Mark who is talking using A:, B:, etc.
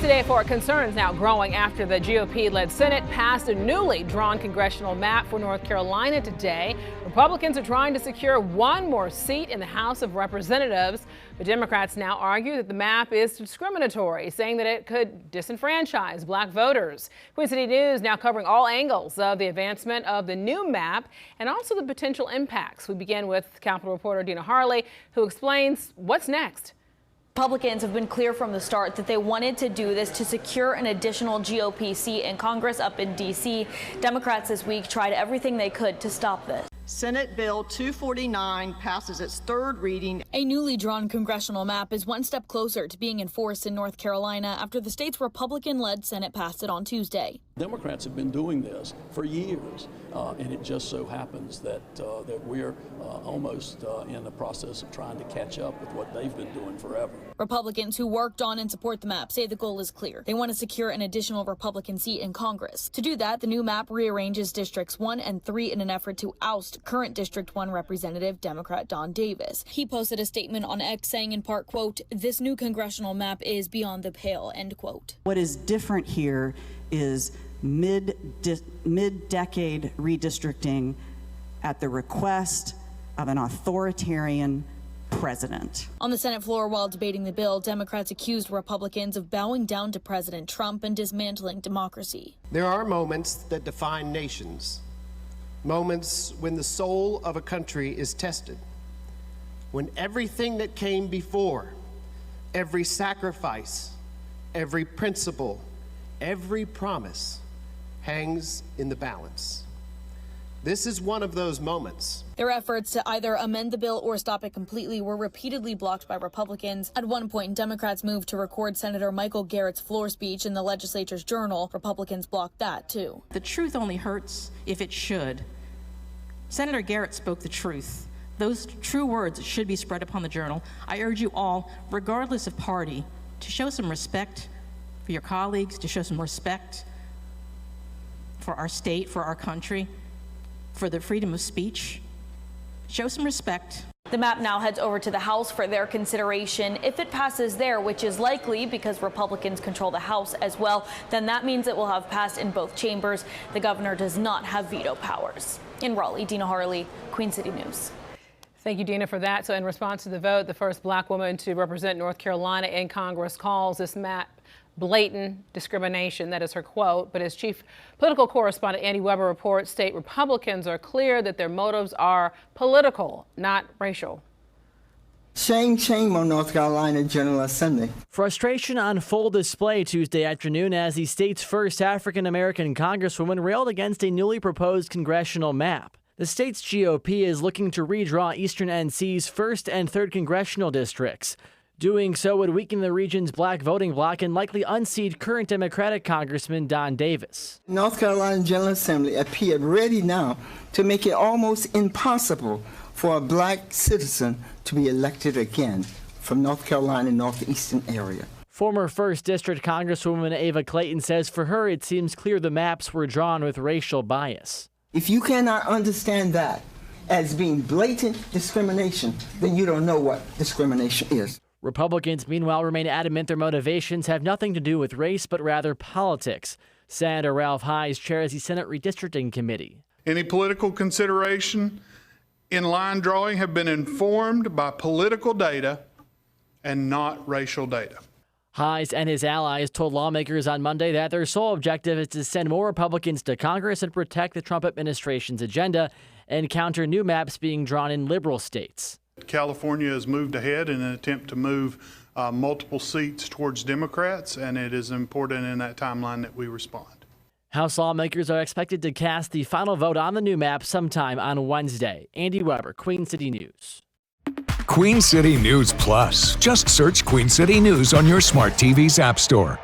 A: Today for concerns now growing after the GOP-led Senate passed a newly drawn congressional map for North Carolina today. Republicans are trying to secure one more seat in the House of Representatives, but Democrats now argue that the map is discriminatory, saying that it could disenfranchise black voters. Queen City News now covering all angles of the advancement of the new map and also the potential impacts. We begin with Capitol reporter Dina Harley, who explains what's next.
B: Republicans have been clear from the start that they wanted to do this to secure an additional GOP seat in Congress up in D.C. Democrats this week tried everything they could to stop this.
C: Senate Bill 249 passes its third reading.
B: A newly drawn congressional map is one step closer to being enforced in North Carolina after the state's Republican-led Senate passed it on Tuesday.
D: Democrats have been doing this for years, and it just so happens that we're almost in the process of trying to catch up with what they've been doing forever.
B: Republicans who worked on and support the map say the goal is clear. They want to secure an additional Republican seat in Congress. To do that, the new map rearranges Districts 1 and 3 in an effort to oust current District 1 Representative Democrat Don Davis. He posted a statement on X saying in part, quote, "This new congressional map is beyond the pale," end quote.
E: What is different here is mid-decade redistricting at the request of an authoritarian president.
B: On the Senate floor while debating the bill, Democrats accused Republicans of bowing down to President Trump and dismantling democracy.
F: There are moments that define nations, moments when the soul of a country is tested, when everything that came before, every sacrifice, every principle, every promise hangs in the balance. This is one of those moments.
B: Their efforts to either amend the bill or stop it completely were repeatedly blocked by Republicans. At one point, Democrats moved to record Senator Michael Garrett's floor speech in the legislature's journal. Republicans blocked that, too.
G: The truth only hurts if it should. Senator Garrett spoke the truth. Those true words should be spread upon the journal. I urge you all, regardless of party, to show some respect for your colleagues, to show some respect for our state, for our country, for the freedom of speech. Show some respect.
B: The map now heads over to the House for their consideration. If it passes there, which is likely because Republicans control the House as well, then that means it will have passed in both chambers. The governor does not have veto powers. In Raleigh, Dina Harley, Queen City News.
A: Thank you, Dina, for that. So in response to the vote, the first black woman to represent North Carolina in Congress calls this map blatant discrimination. That is her quote. But as chief political correspondent Andy Weber reports, state Republicans are clear that their motives are political, not racial.
H: Shame, shame on North Carolina General Assembly.
I: Frustration on full display Tuesday afternoon as the state's first African-American congresswoman railed against a newly proposed congressional map. The state's GOP is looking to redraw Eastern NC's 1st and 3rd congressional districts. Doing so would weaken the region's black voting bloc and likely unseat current Democratic Congressman Don Davis.
H: North Carolina General Assembly appeared ready now to make it almost impossible for a black citizen to be elected again from North Carolina northeastern area.
I: Former 1st District Congresswoman Ava Clayton says for her it seems clear the maps were drawn with racial bias.
H: If you cannot understand that as being blatant discrimination, then you don't know what discrimination is.
I: Republicans, meanwhile, remain adamant their motivations have nothing to do with race, but rather politics. Senator Ralph Hise chairs the Senate Redistricting Committee.
J: Any political consideration in line drawing have been informed by political data and not racial data.
I: Hise and his allies told lawmakers on Monday that their sole objective is to send more Republicans to Congress and protect the Trump administration's agenda and counter new maps being drawn in liberal states.
J: California has moved ahead in an attempt to move multiple seats towards Democrats, and it is important in that timeline that we respond.
I: House lawmakers are expected to cast the final vote on the new map sometime on Wednesday. Andy Weber, Queen City News.
K: Queen City News Plus. Just search Queen City News on your smart TV's app store.